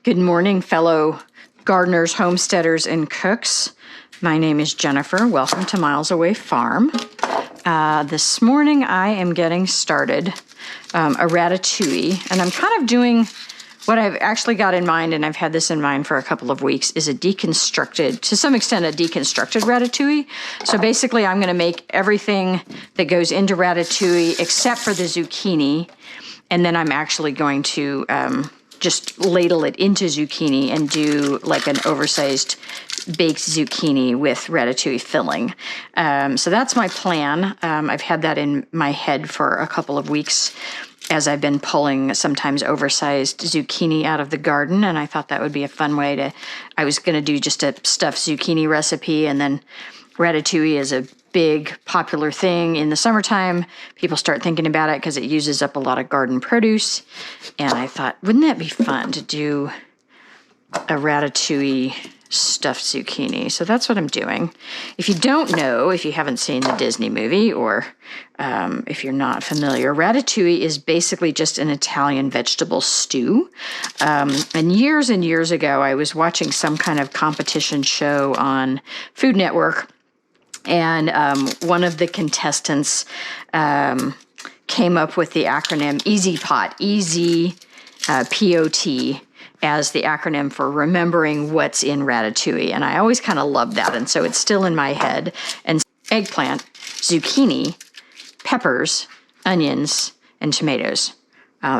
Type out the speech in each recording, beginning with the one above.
Good morning, fellow gardeners, homesteaders, and cooks. My name is Jennifer. Welcome to Miles Away Farm. This morning I am getting started a ratatouille, and I'm kind of doing what I've actually got in mind, and I've had this in mind for a couple of weeks, is a deconstructed, to some extent, a deconstructed ratatouille. So basically I'm going to make everything that goes into ratatouille except for the zucchini, and then I'm actually going to just ladle it into zucchini and do like an oversized baked zucchini with ratatouille filling. So that's my plan. I've had that in my head for a couple of weeks as I've been pulling sometimes oversized zucchini out of the garden, and I thought that would be a fun way to, I was going to do just a stuffed zucchini recipe, and then ratatouille is a big popular thing in the summertime. People start thinking about it because it uses up a lot of garden produce. And I thought, wouldn't that be fun to do a ratatouille stuffed zucchini? So that's what I'm doing. If you don't know, if you haven't seen the Disney movie, or if you're not familiar, ratatouille is basically just an Italian vegetable stew. And years ago, I was watching some kind of competition show on Food Network, and one of the contestants came up with the acronym EZPOT, E-Z-P-O-T, as the acronym for remembering what's in ratatouille. And I always kind of loved that, and so it's still in my head. And eggplant, zucchini, peppers, onions, and tomatoes.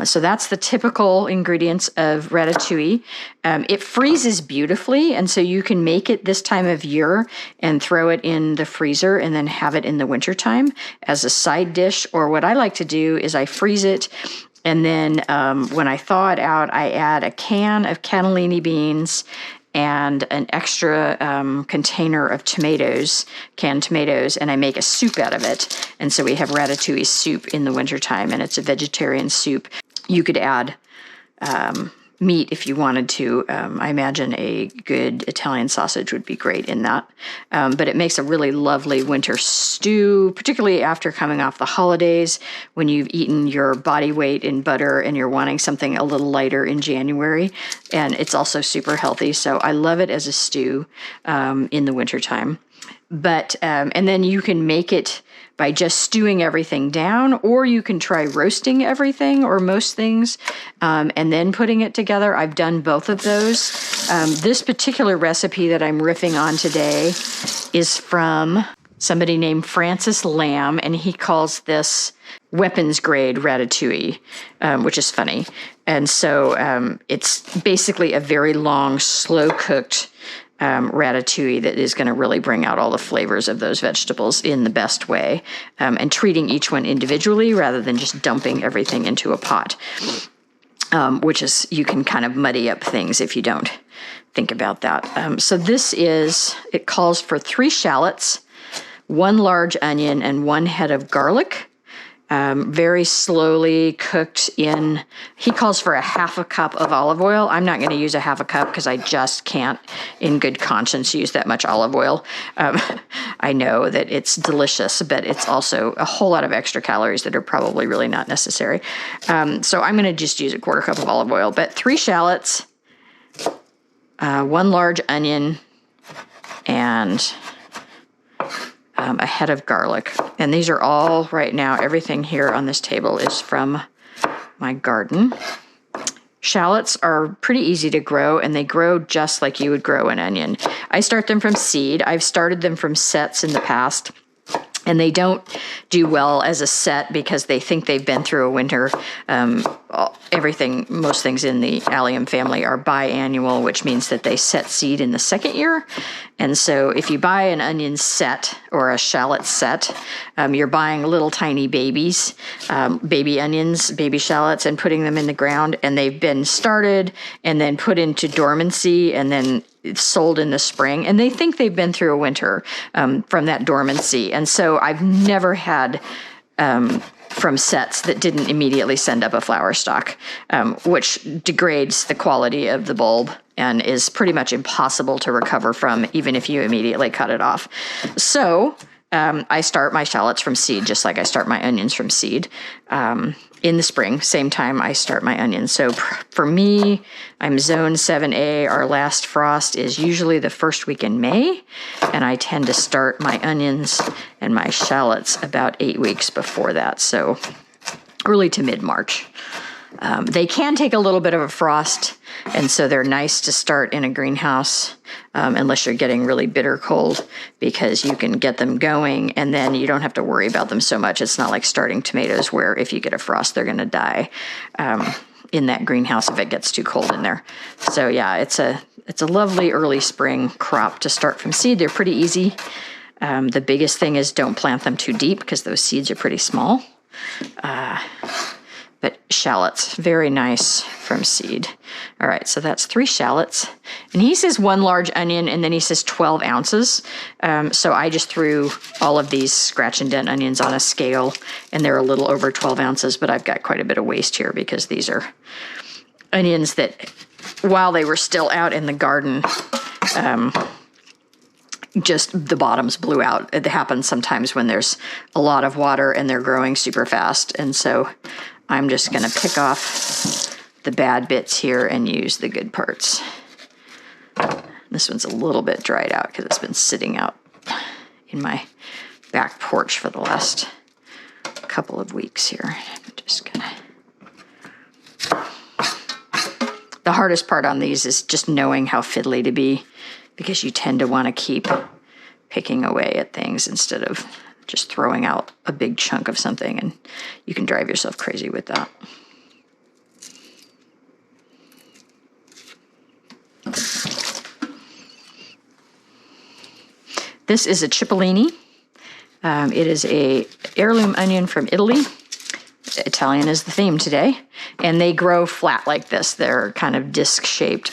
So that's the typical ingredients of ratatouille. It freezes beautifully, and so you can make it this time of year and throw it in the freezer and then have it in the wintertime as a side dish. Or what I like to do is I freeze it, and then when I thaw it out, I add a can of cannellini beans and an extra container of tomatoes, canned tomatoes, and I make a soup out of it. And so we have ratatouille soup in the wintertime, and it's a vegetarian soup. You could add meat if you wanted to. I imagine a good Italian sausage would be great in that. But it makes a really lovely winter stew, particularly after coming off the holidays, when you've eaten your body weight in butter and you're wanting something a little lighter in January. And it's also super healthy, so I love it as a stew in the wintertime. But, and then you can make it by just stewing everything down, or you can try roasting everything or most things and then putting it together. I've done both of those. This particular recipe that I'm riffing on today is from somebody named Francis Lam, and he calls this weapons grade ratatouille, which is funny. And so it's basically a very long, slow cooked ratatouille that is going to really bring out all the flavors of those vegetables in the best way, and treating each one individually rather than just dumping everything into a pot, which is, you can kind of muddy up things if you don't think about that. So this is, it calls for 3 shallots, 1 large onion, and 1 head of garlic. Very slowly cooked in, he calls for a 1/2 cup of olive oil. I'm not going to use a 1/2 cup because I just can't, in good conscience, use that much olive oil. I know that it's delicious, but it's also a whole lot of extra calories that are probably really not necessary. So I'm going to just use a 1/4 cup of olive oil, but 3 shallots, 1 large onion, and a head of garlic. And these are all, right now, everything here on this table is from my garden. Shallots are pretty easy to grow, and they grow just like you would grow an onion. I start them from seed. I've started them from sets in the past, and they don't do well as a set because they think they've been through a winter. Most things in the allium family are biannual, which means that they set seed in the 2nd year. And so if you buy an onion set or a shallot set, you're buying little tiny babies, baby onions, baby shallots, and putting them in the ground, and they've been started and then put into dormancy and then sold in the spring, and they think they've been through a winter from that dormancy. And so I've never had from sets that didn't immediately send up a flower stalk, which degrades the quality of the bulb and is pretty much impossible to recover from, even if you immediately cut it off. So I start my shallots from seed, just like I start my onions from seed. In the spring, same time I start my onions. So for me, I'm zone 7A. Our last frost is usually the first week in May, and I tend to start my onions and my shallots about 8 weeks before that, so early to mid-March. They can take a little bit of a frost, and so they're nice to start in a greenhouse unless you're getting really bitter cold, because you can get them going and then you don't have to worry about them so much. It's not like starting tomatoes where if you get a frost, they're going to die in that greenhouse if it gets too cold in there. So yeah, it's a lovely early spring crop to start from seed. They're pretty easy. The biggest thing is don't plant them too deep because those seeds are pretty small. But shallots, very nice from seed. All right, so that's 3 shallots. And he says 1 large onion, and then he says 12 ounces. So I just threw all of these scratch and dent onions on a scale, and they're a little over 12 ounces, but I've got quite a bit of waste here because these are onions that, while they were still out in the garden, just the bottoms blew out. It happens sometimes when there's a lot of water and they're growing super fast, and so I'm just going to pick off the bad bits here and use the good parts. This one's a little bit dried out because it's been sitting out in my back porch for the last couple of weeks here. I'm just going to... The hardest part on these is just knowing how fiddly to be, because you tend to want to keep picking away at things instead of just throwing out a big chunk of something, and you can drive yourself crazy with that. This is a cipollini. It is a heirloom onion from Italy. Italian is the theme today, and they grow flat like this. They're kind of disc-shaped.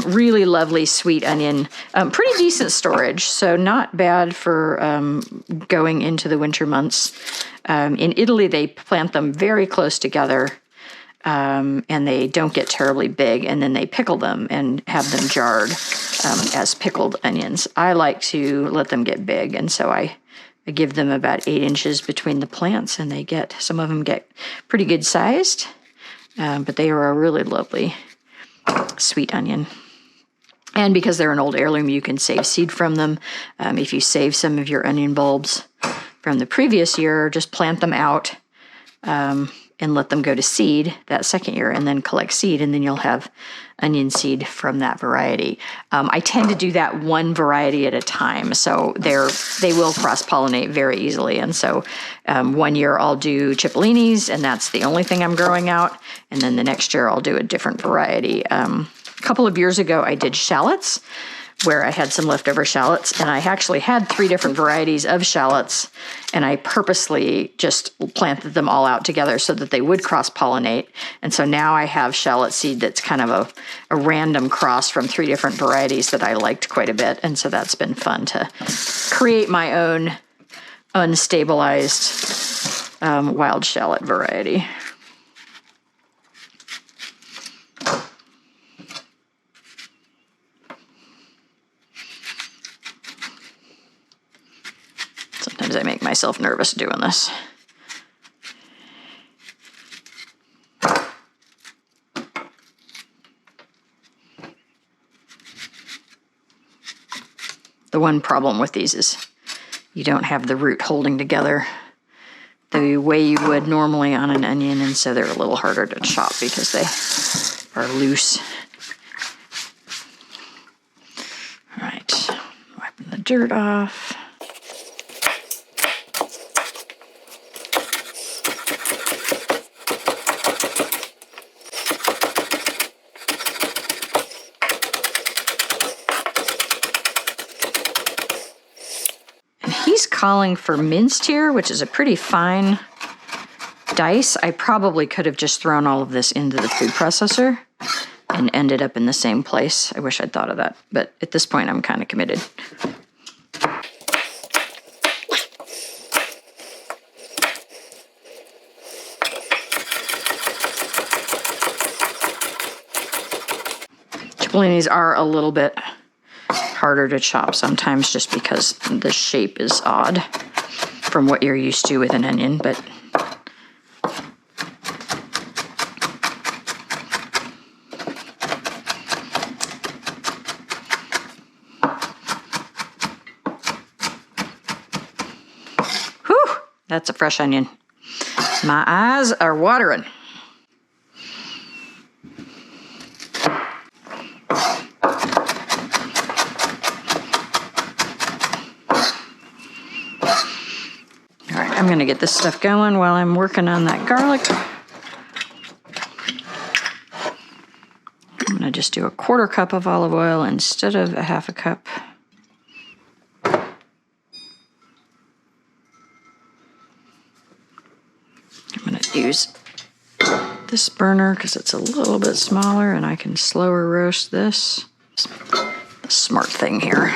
Really lovely sweet onion. Pretty decent storage, so not bad for going into the winter months. In Italy, they plant them very close together, and they don't get terribly big, and then they pickle them and have them jarred as pickled onions. I like to let them get big, and so I give them about 8 inches between the plants, and some of them get pretty good sized, but they are a really lovely sweet onion. And because they're an old heirloom, you can save seed from them. If you save some of your onion bulbs from the previous year, just plant them out and let them go to seed that second year, and then collect seed, and then you'll have onion seed from that variety. I tend to do that one variety at a time, so they will cross-pollinate very easily. And so one year I'll do cipollinis, and that's the only thing I'm growing out, and then the next year I'll do a different variety. A couple of years ago I did shallots, where I had some leftover shallots, and I actually had 3 different varieties of shallots, and I purposely just planted them all out together so that they would cross-pollinate. And so now I have shallot seed that's kind of a random cross from 3 different varieties that I liked quite a bit, and so that's been fun to create my own unstabilized wild shallot variety. Sometimes I make myself nervous doing this. The one problem with these is you don't have the root holding together the way you would normally on an onion, and so they're a little harder to chop because they are loose. All right, wiping the dirt off. He's calling for minced here, which is a pretty fine dice. I probably could have just thrown all of this into the food processor and ended up in the same place. I wish I'd thought of that, but at this point I'm kind of committed. Cipollinis are a little bit harder to chop sometimes just because the shape is odd. from what you're used to with an onion, but whew, that's a fresh onion. My eyes are watering. I'm going to get this stuff going while I'm working on that garlic. I'm going to just do a 1/4 cup of olive oil instead of a 1/2 cup. I'm going to use this burner because it's a little bit smaller and I can slower roast this. The smart thing here.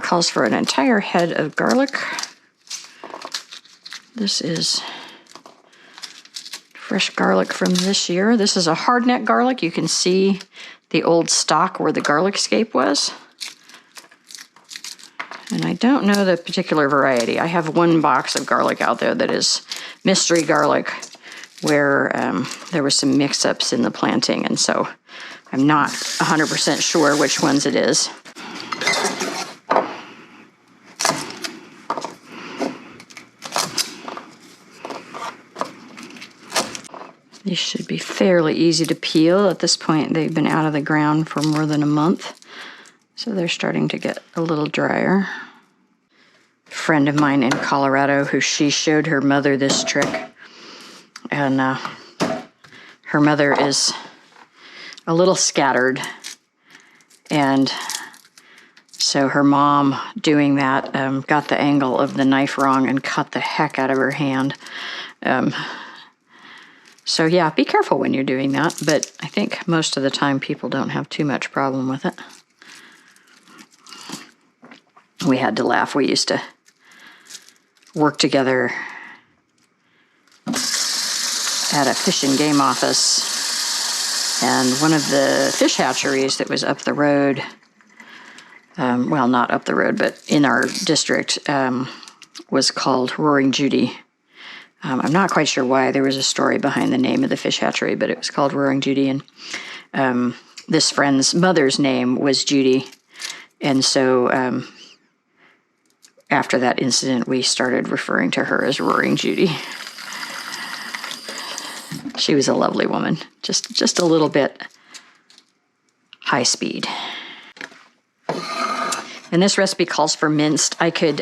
Calls for an entire head of garlic. This is fresh garlic from this year. This is a hardneck garlic. You can see the old stalk where the garlic scape was. And I don't know the particular variety. I have one box of garlic out there that is mystery garlic where there was some mix-ups in the planting, and so I'm not 100% sure which ones it is. These should be fairly easy to peel. At this point, they've been out of the ground for more than a month, so they're starting to get a little drier. A friend of mine in Colorado she showed her mother this trick, and her mother is a little scattered, and so her mom doing that got the angle of the knife wrong and cut the heck out of her hand. So yeah, be careful when you're doing that, but I think most of the time people don't have too much problem with it. We had to laugh. We used to work together at a fish and game office, and one of the fish hatcheries that was up the road, well, not up the road, but in our district, was called Roaring Judy. I'm not quite sure why. There was a story behind the name of the fish hatchery, but it was called Roaring Judy, and this friend's mother's name was Judy, and so after that incident, we started referring to her as Roaring Judy. She was a lovely woman, just a little bit high speed. And this recipe calls for minced. I could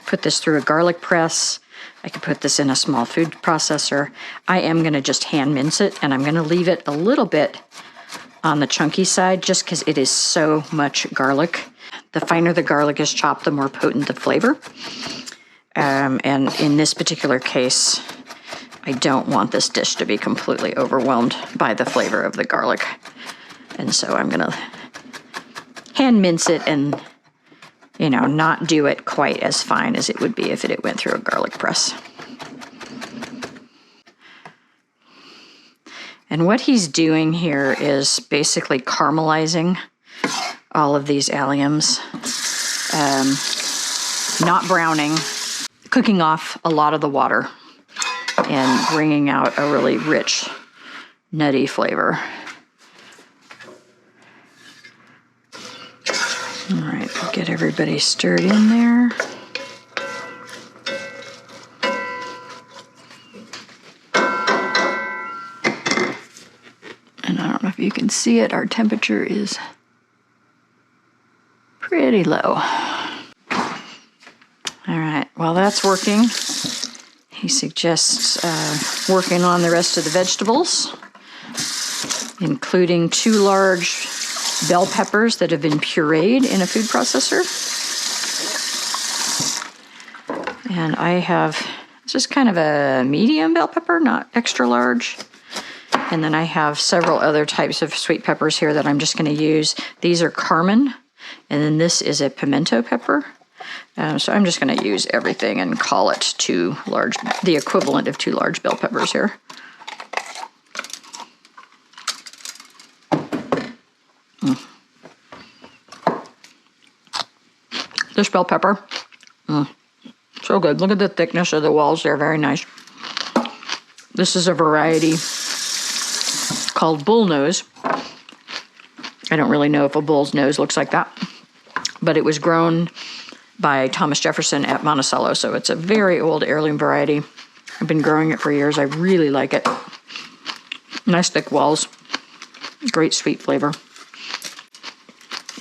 put this through a garlic press. I could put this in a small food processor. I am going to just hand mince it, and I'm going to leave it a little bit on the chunky side just because it is so much garlic. The finer the garlic is chopped, the more potent the flavor. And in this particular case, I don't want this dish to be completely overwhelmed by the flavor of the garlic. And so I'm going to hand mince it and, you know, not do it quite as fine as it would be if it went through a garlic press. And what he's doing here is basically caramelizing all of these alliums, not browning, cooking off a lot of the water and bringing out a really rich, nutty flavor. All right, get everybody stirred in there. And I don't know if you can see it, our temperature is pretty low. All right, while that's working, he suggests working on the rest of the vegetables, including 2 large bell peppers that have been pureed in a food processor. And I have just kind of a medium bell pepper, not extra large. And then I have several other types of sweet peppers here that I'm just going to use. These are Carmen, and then this is a pimento pepper. So I'm just going to use everything and call it the equivalent of 2 large bell peppers here. This bell pepper, so good. Look at the thickness of the walls. They're very nice. This is a variety called bullnose. I don't really know if a bull's nose looks like that, but it was grown by Thomas Jefferson at Monticello, so it's a very old heirloom variety. I've been growing it for years. I really like it. Nice thick walls, great sweet flavor.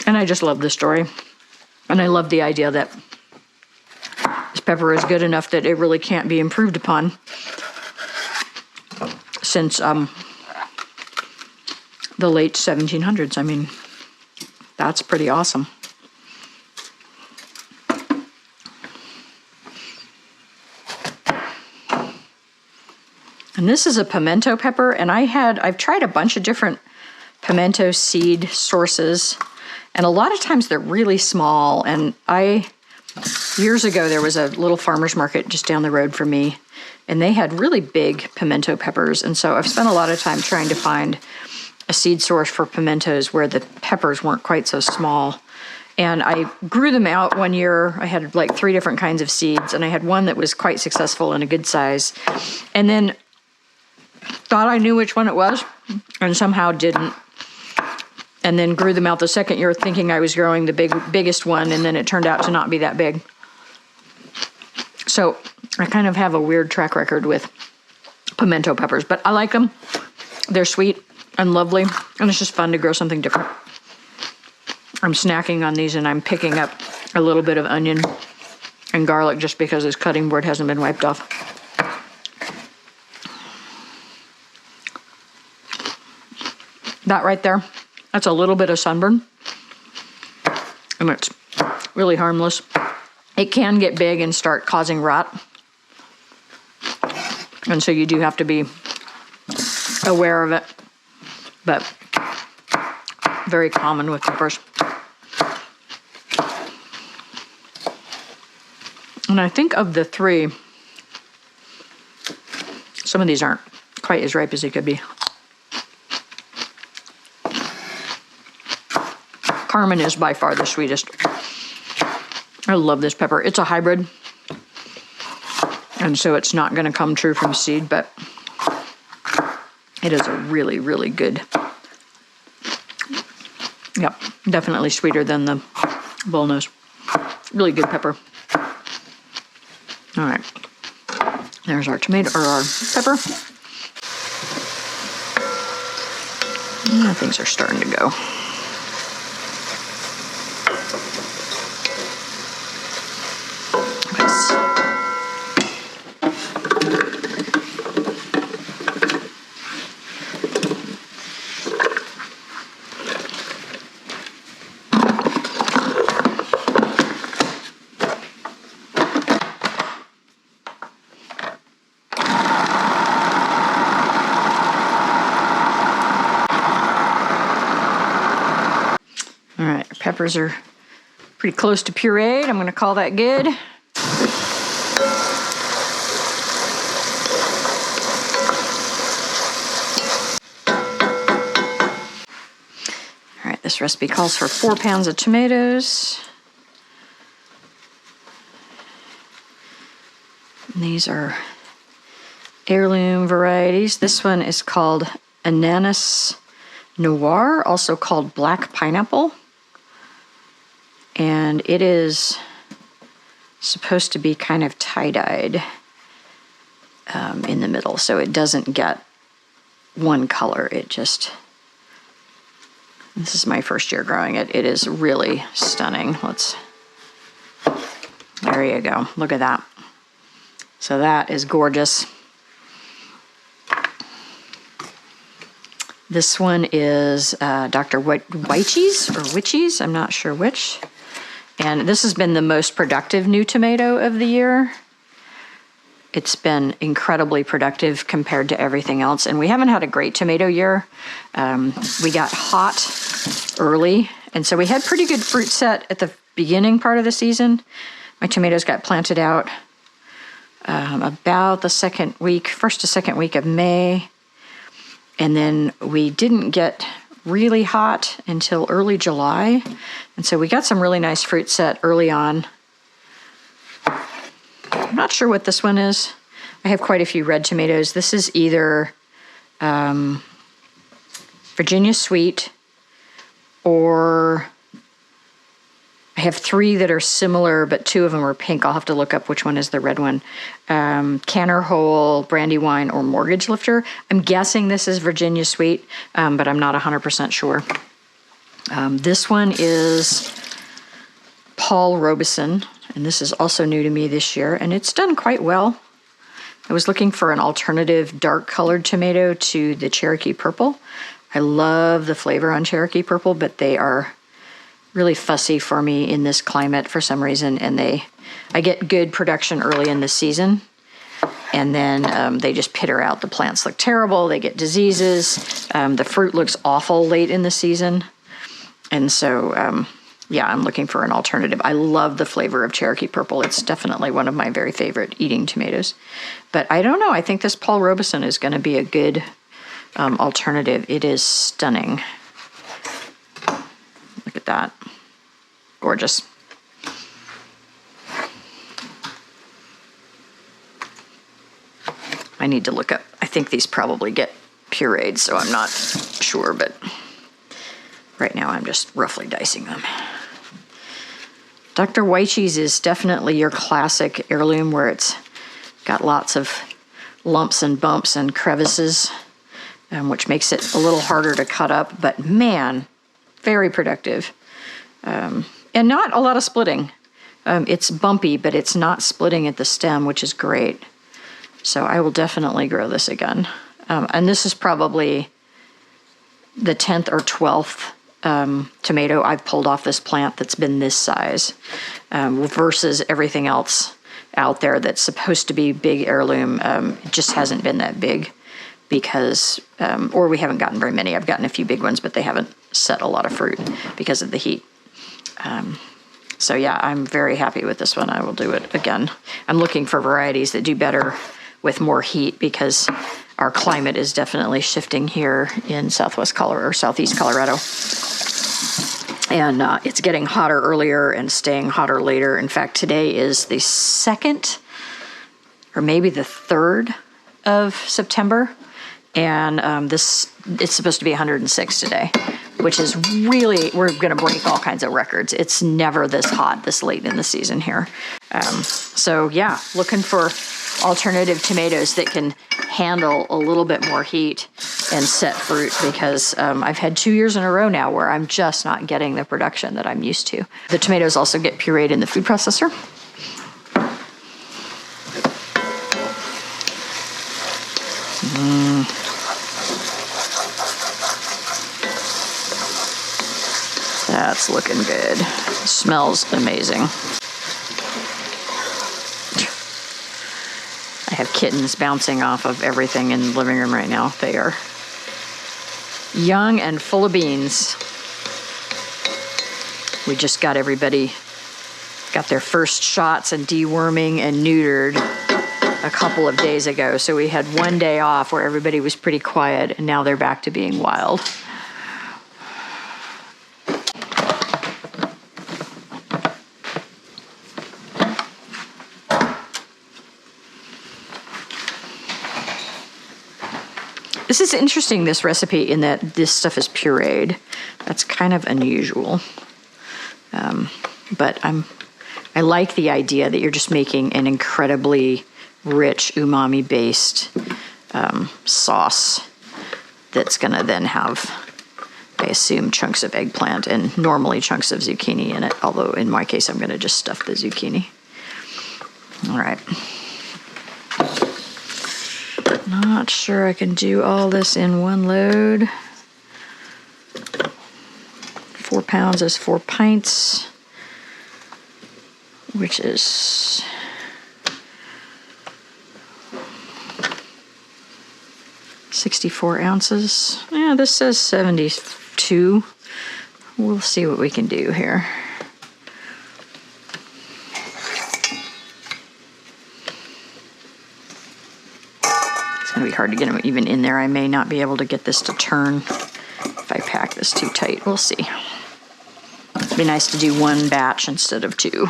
And I just love this story. And I love the idea that this pepper is good enough that it really can't be improved upon since the late 1700s. I mean, that's pretty awesome. And this is a pimento pepper, and I've tried a bunch of different pimento seed sources, and a lot of times they're really small. And years ago, there was a little farmer's market just down the road from me, and they had really big pimento peppers. And so I've spent a lot of time trying to find a seed source for pimentos where the peppers weren't quite so small. And I grew them out one year. I had like 3 different kinds of seeds, and I had one that was quite successful and a good size. And then thought I knew which one it was, and somehow didn't. And then grew them out the second year thinking I was growing the biggest one, and then it turned out to not be that big. So I kind of have a weird track record with pimento peppers, but I like them. They're sweet and lovely, and it's just fun to grow something different. I'm snacking on these, and I'm picking up a little bit of onion and garlic just because this cutting board hasn't been wiped off. That right there, that's a little bit of sunburn, and it's really harmless. It can get big and start causing rot, and so you do have to be aware of it, but very common with peppers. And I think of the 3, some of these aren't quite as ripe as they could be. Carmen is by far the sweetest. I love this pepper. It's a hybrid, and so it's not going to come true from seed, but it is a really, really good. Yep, definitely sweeter than the bullnose. Really good pepper. All right, there's our tomato, or our pepper. Yeah, things are starting to go. Peppers are pretty close to pureed. I'm going to call that good. All right, this recipe calls for 4 pounds of tomatoes. And these are heirloom varieties. This one is called Ananas Noir, also called black pineapple. And it is supposed to be kind of tie-dyed in the middle, so it doesn't get one color. This is my first year growing it. It is really stunning. There you go. Look at that. So that is gorgeous. This one is Dr. Wychees or Witchies, I'm not sure which. And this has been the most productive new tomato of the year. It's been incredibly productive compared to everything else. And we haven't had a great tomato year. We got hot early, and so we had pretty good fruit set at the beginning part of the season. My tomatoes got planted out about the first to second week of May. And then we didn't get really hot until early July. And so we got some really nice fruit set early on. I'm not sure what this one is. I have quite a few red tomatoes. This is either Virginia Sweet, or I have 3 that are similar, but 2 of them are pink. I'll have to look up which one is the red one. Canner Whole, Brandywine, or Mortgage Lifter. I'm guessing this is Virginia Sweet, but I'm not 100% sure. This one is Paul Robeson, and this is also new to me this year, and it's done quite well. I was looking for an alternative dark colored tomato to the Cherokee Purple. I love the flavor on Cherokee Purple, but they are really fussy for me in this climate for some reason, and I get good production early in the season, and then they just pitter out. The plants look terrible, they get diseases, the fruit looks awful late in the season, and so yeah, I'm looking for an alternative. I love the flavor of Cherokee Purple. It's definitely one of my very favorite eating tomatoes, but I don't know, I think this Paul Robeson is going to be a good alternative. It is stunning. Look at that. Gorgeous. I need to look up. I think these probably get pureed, so I'm not sure, but right now I'm just roughly dicing them. Dr. Wyche's is definitely your classic heirloom where it's got lots of lumps and bumps and crevices, which makes it a little harder to cut up, but man, very productive. And not a lot of splitting. It's bumpy, but it's not splitting at the stem, which is great. So I will definitely grow this again. And this is probably the 10th or 12th tomato I've pulled off this plant that's been this size, versus everything else out there that's supposed to be big heirloom. It just hasn't been that big because, or we haven't gotten very many. I've gotten a few big ones, but they haven't set a lot of fruit because of the heat. So yeah, I'm very happy with this one. I will do it again. I'm looking for varieties that do better with more heat because our climate is definitely shifting here in southwest Colorado or southeast Colorado. And it's getting hotter earlier and staying hotter later. In fact, today is the 2nd or maybe the 3rd of September. And it's supposed to be 106 today, which is really, we're going to break all kinds of records. It's never this hot this late in the season here. So yeah, looking for alternative tomatoes that can handle a little bit more heat and set fruit because I've had 2 years in a row now where I'm just not getting the production that I'm used to. The tomatoes also get pureed in the food processor. That's looking good. Smells amazing. I have kittens bouncing off of everything in the living room right now. They are young and full of beans. We just got everybody, got their first shots and deworming and neutered a couple of days ago. So we had one day off where everybody was pretty quiet, and now they're back to being wild. This is interesting, this recipe, in that this stuff is pureed. That's kind of unusual. But I like the idea that you're just making an incredibly rich umami-based sauce that's going to then have, I assume, chunks of eggplant and normally chunks of zucchini in it, although in my case I'm going to just stuff the zucchini. All right. Not sure I can do all this in one load. 4 pounds is 4 pints, which is 64 ounces. Yeah, this says 72. We'll see what we can do here. be hard to get them even in there. I may not be able to get this to turn if I pack this too tight. We'll see. It'd be nice to do one batch instead of two.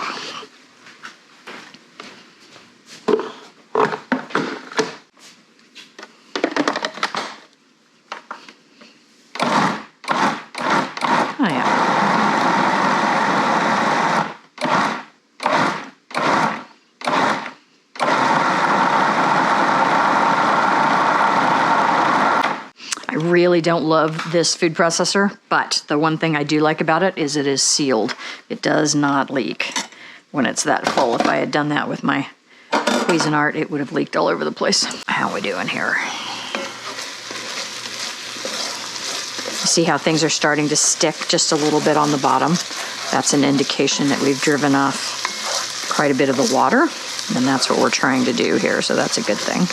Really don't love this food processor, but the one thing I do like about it is it is sealed. It does not leak when it's that full. If I had done that with my Cuisinart, it would have leaked all over the place. How are we doing here? You see how things are starting to stick just a little bit on the bottom? That's an indication that we've driven off quite a bit of the water, and that's what we're trying to do here, so that's a good thing.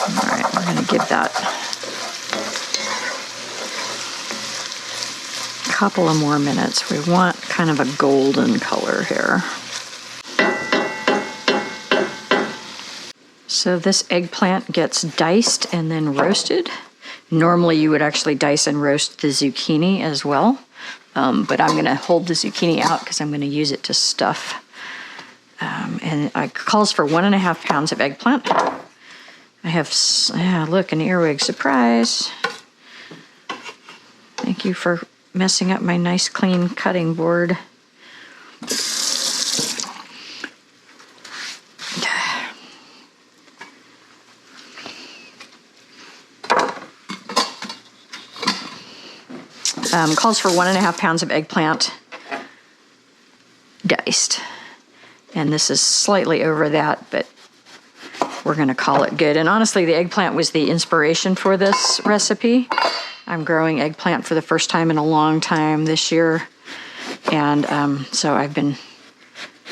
All right, we're going to give that a couple of more minutes. We want kind of a golden color here. So this eggplant gets diced and then roasted. Normally you would actually dice and roast the zucchini as well, but I'm going to hold the zucchini out because I'm going to use it to stuff. And it calls for 1.5 pounds of eggplant. I have, look, an earwig, surprise. Thank you for messing up my nice clean cutting board. Calls for 1.5 pounds of eggplant diced. And this is slightly over that, but we're gonna call it good. And honestly, the eggplant was the inspiration for this recipe. I'm growing eggplant for the first time in a long time this year. And so I've been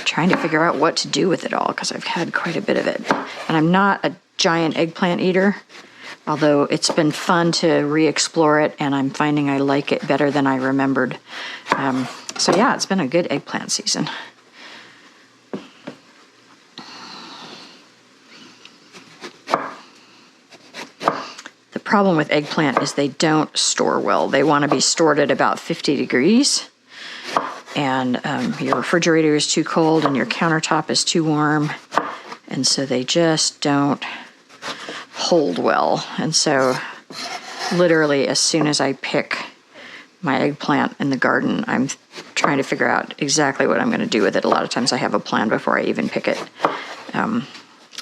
trying to figure out what to do with it all because I've had quite a bit of it. And I'm not a giant eggplant eater, although it's been fun to re-explore it, and I'm finding I like it better than I remembered. So yeah, it's been a good eggplant season. The problem with eggplant is they don't store well. They want to be stored at about 50 degrees, and your refrigerator is too cold and your countertop is too warm, and so they just don't hold well. And so literally as soon as I pick my eggplant in the garden, I'm trying to figure out exactly what I'm going to do with it. A lot of times I have a plan before I even pick it,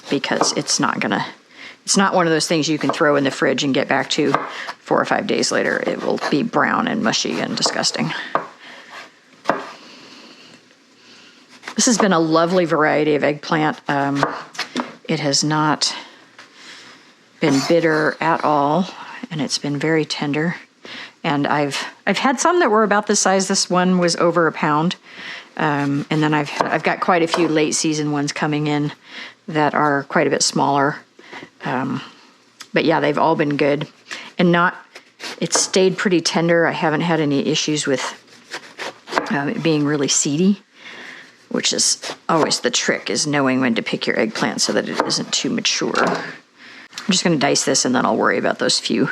because it's not one of those things you can throw in the fridge and get back to 4 or 5 days later. It will be brown and mushy and disgusting. This has been a lovely variety of eggplant. It has not been bitter at all, and it's been very tender. And I've had some that were about this size. This one was over a pound, and then I've got quite a few late season ones coming in that are quite a bit smaller. But yeah, they've all been good, and it's stayed pretty tender. I haven't had any issues with it being really seedy, which is always the trick, is knowing when to pick your eggplant so that it isn't too mature. I'm just going to dice this, and then I'll worry about those few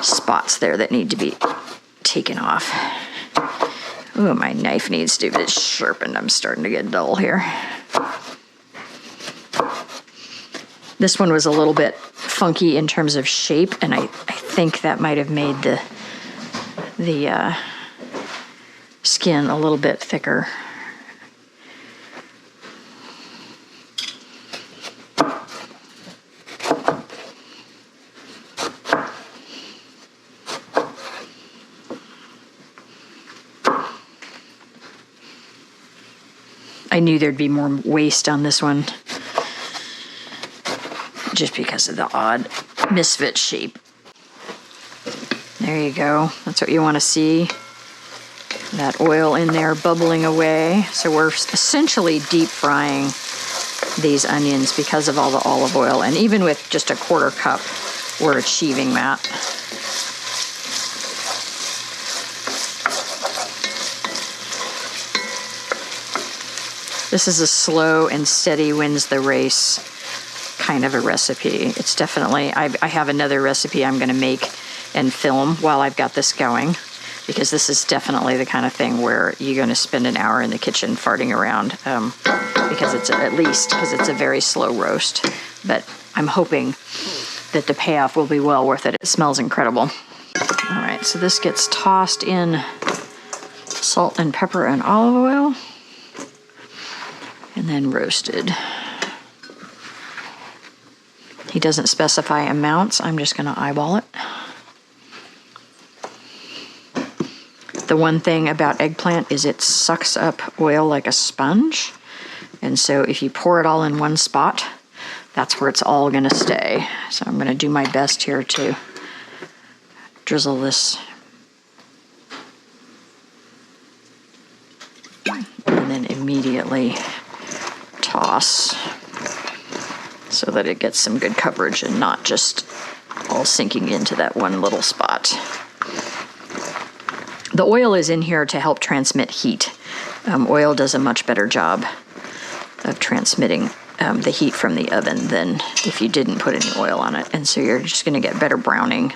spots there that need to be taken off. Oh, my knife needs to be sharpened. I'm starting to get dull here. This one was a little bit funky in terms of shape, and I think that might have made the skin a little bit thicker. I knew there'd be more waste on this one, just because of the odd misfit shape. There you go. That's what you want to see. That oil in there bubbling away. So we're essentially deep frying these onions because of all the olive oil. And even with just a 1/4 cup, we're achieving that. This is a slow and steady wins the race kind of a recipe. It's definitely, I have another recipe I'm going to make and film while I've got this going, because this is definitely the kind of thing where you're going to spend an hour in the kitchen farting around, because it's a very slow roast. But I'm hoping that the payoff will be well worth it. It smells incredible. All right, so this gets tossed in salt and pepper and olive oil, and then roasted. He doesn't specify amounts. I'm just going to eyeball it. The one thing about eggplant is it sucks up oil like a sponge. And so if you pour it all in one spot, that's where it's all going to stay. So I'm going to do my best here to drizzle this. And then immediately toss, so that it gets some good coverage and not just all sinking into that one little spot. The oil is in here to help transmit heat. Oil does a much better job of transmitting the heat from the oven than if you didn't put any oil on it. And so you're just going to get better browning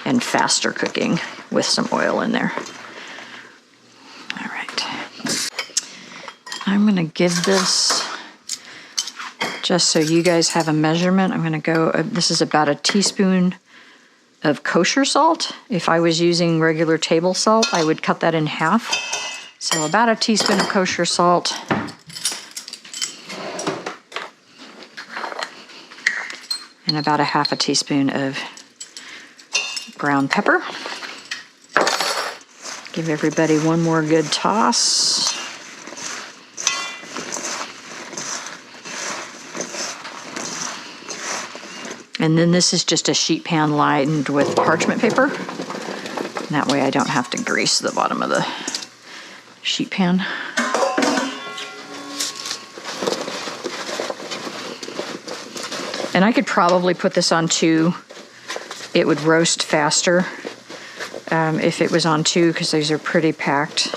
and faster cooking with some oil in there. All right. I'm going to give this, just so you guys have a measurement, I'm going to go, this is about a teaspoon of kosher salt. If I was using regular table salt, I would cut that in half. So about a teaspoon of kosher salt. And about a half a teaspoon of ground pepper. Give everybody one more good toss. And then this is just a sheet pan lined with parchment paper. And that way I don't have to grease the bottom of the sheet pan. And I could probably put this on 2. It would roast faster if it was on 2, because these are pretty packed.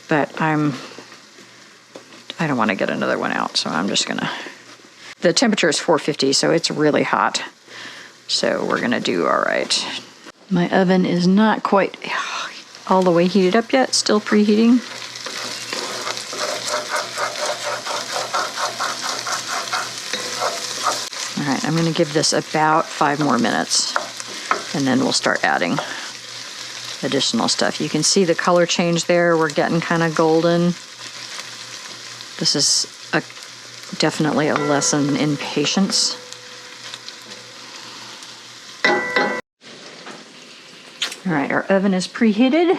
But I don't want to get another one out, so I'm just gonna. The temperature is 450, so it's really hot. So we're gonna do all right. My oven is not quite all the way heated up yet, still preheating. All right, I'm gonna give this about 5 more minutes, and then we'll start adding additional stuff. You can see the color change there. We're getting kind of golden. This is definitely a lesson in patience. All right, our oven is preheated.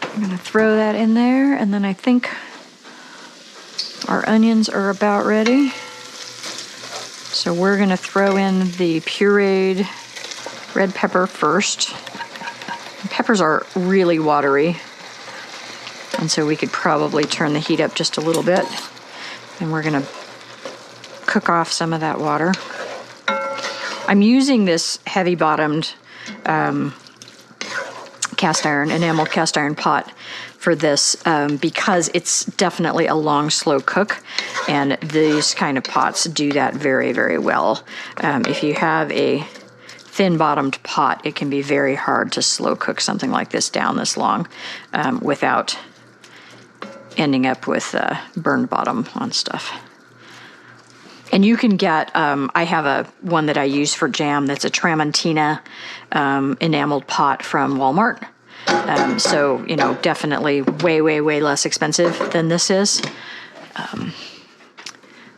I'm gonna throw that in there, and then I think our onions are about ready. So we're gonna throw in the pureed red pepper first. Peppers are really watery, and so we could probably turn the heat up just a little bit, and we're gonna cook off some of that water. I'm using this heavy-bottomed enameled cast iron pot for this because it's definitely a long, slow cook, and these kind of pots do that very, very well. If you have a thin-bottomed pot, it can be very hard to slow cook something like this down this long without ending up with burned bottom on stuff. And you can get, I have one that I use for jam that's a Tramontina enameled pot from Walmart. So, you know, definitely way, way, way less expensive than this is.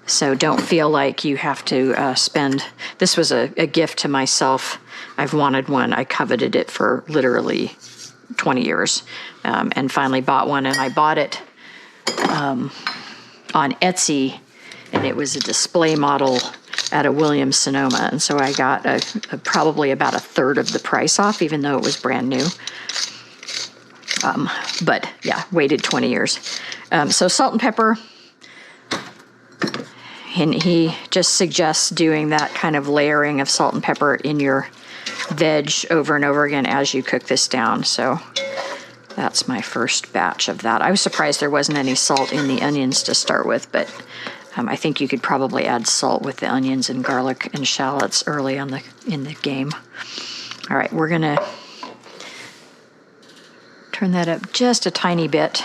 So don't feel like you have to spend, this was a gift to myself. I've wanted one. I coveted it for literally 20 years and finally bought one, and I bought it on Etsy, and it was a display model at a Williams-Sonoma, and so I got probably about a third of the price off, even though it was brand new. But yeah, waited 20 years. So salt and pepper, and he just suggests doing that kind of layering of salt and pepper in your veg over and over again as you cook this down. So That's my first batch of that. I was surprised there wasn't any salt in the onions to start with, but I think you could probably add salt with the onions and garlic and shallots early in the game. All right, we're gonna turn that up just a tiny bit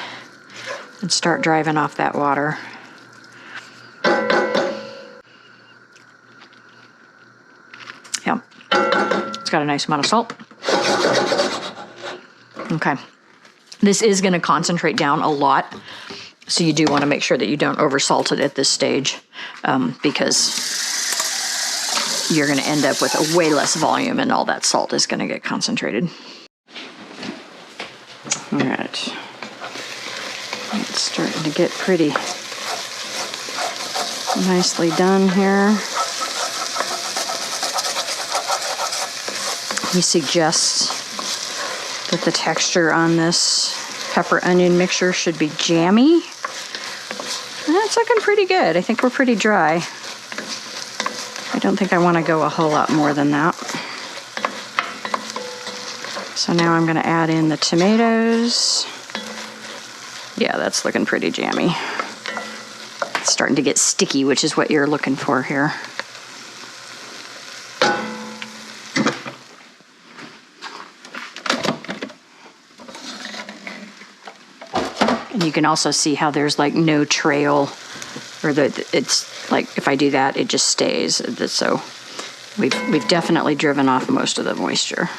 and start driving off that water. Yeah, it's got a nice amount of salt. Okay. This is going to concentrate down a lot, so you do want to make sure that you don't oversalt it at this stage, because you're going to end up with a way less volume and all that salt is going to get concentrated. All right. It's starting to get pretty nicely done here. He suggests that the texture on this pepper onion mixture should be jammy. And it's looking pretty good. I think we're pretty dry. I don't think I want to go a whole lot more than that. So now I'm going to add in the tomatoes. Yeah, that's looking pretty jammy. It's starting to get sticky, which is what you're looking for here. And you can also see how there's like no trail, or it's like if I do that, it just stays. So we've definitely driven off most of the moisture.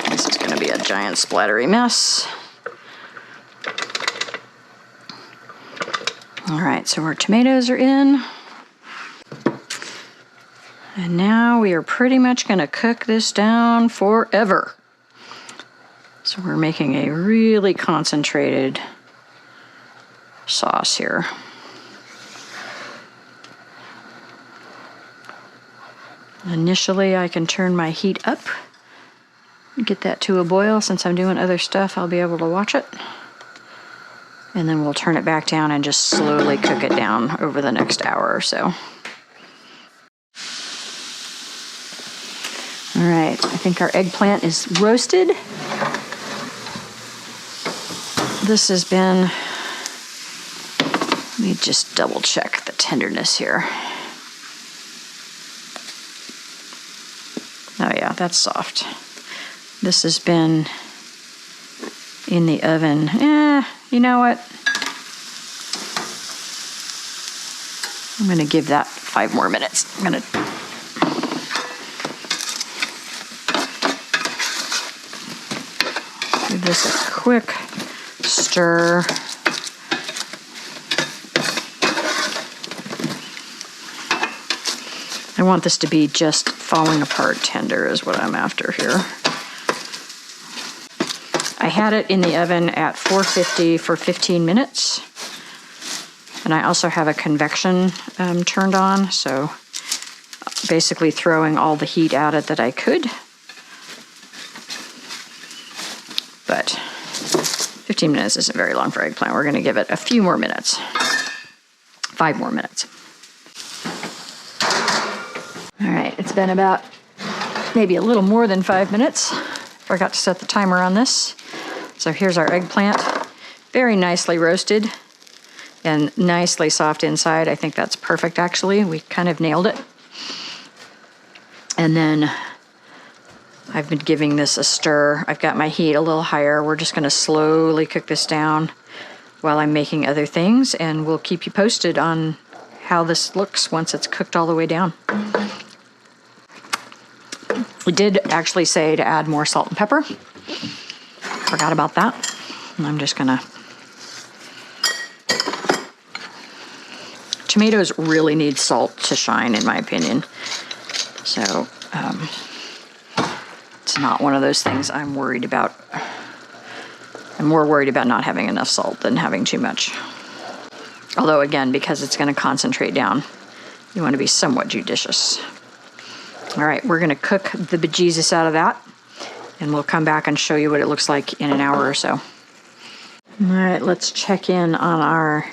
This is going to be a giant splattery mess. All right, so our tomatoes are in. And now we are pretty much going to cook this down forever. So we're making a really concentrated sauce here. Initially, I can turn my heat up, get that to a boil. Since I'm doing other stuff, I'll be able to watch it. And then we'll turn it back down and just slowly cook it down over the next hour or so. All right, I think our eggplant is roasted. This has been, let me just double check the tenderness here. Oh yeah, that's soft. This has been in the oven. You know what? I'm gonna give that 5 more minutes. I'm gonna give this a quick stir. I want this to be just falling apart tender is what I'm after here. I had it in the oven at 450 for 15 minutes. And I also have a convection turned on, so basically throwing all the heat at it that I could. But 15 minutes isn't very long for eggplant. We're going to give it a few more minutes. 5 more minutes. All right, it's been about maybe a little more than 5 minutes. Forgot to set the timer on this. So here's our eggplant. Very nicely roasted and nicely soft inside. I think that's perfect, actually. We kind of nailed it. And then I've been giving this a stir. I've got my heat a little higher. We're just going to slowly cook this down while I'm making other things, and we'll keep you posted on how this looks once it's cooked all the way down. We did actually say to add more salt and pepper. Forgot about that. And I'm just gonna... Tomatoes really need salt to shine, in my opinion. So, it's not one of those things I'm worried about. I'm more worried about not having enough salt than having too much. Although, again, because it's going to concentrate down, you want to be somewhat judicious. All right, we're going to cook the bejesus out of that, and we'll come back and show you what it looks like in an hour or so. All right, let's check in on our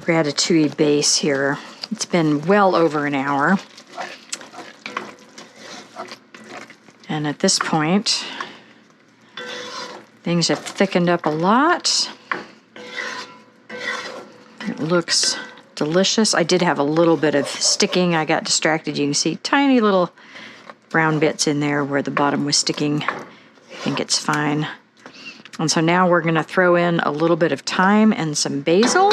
ratatouille base here. It's been well over an hour. And at this point, things have thickened up a lot. It looks delicious. I did have a little bit of sticking. I got distracted. You can see tiny little brown bits in there where the bottom was sticking. I think it's fine. And so now we're going to throw in a little bit of thyme and some basil.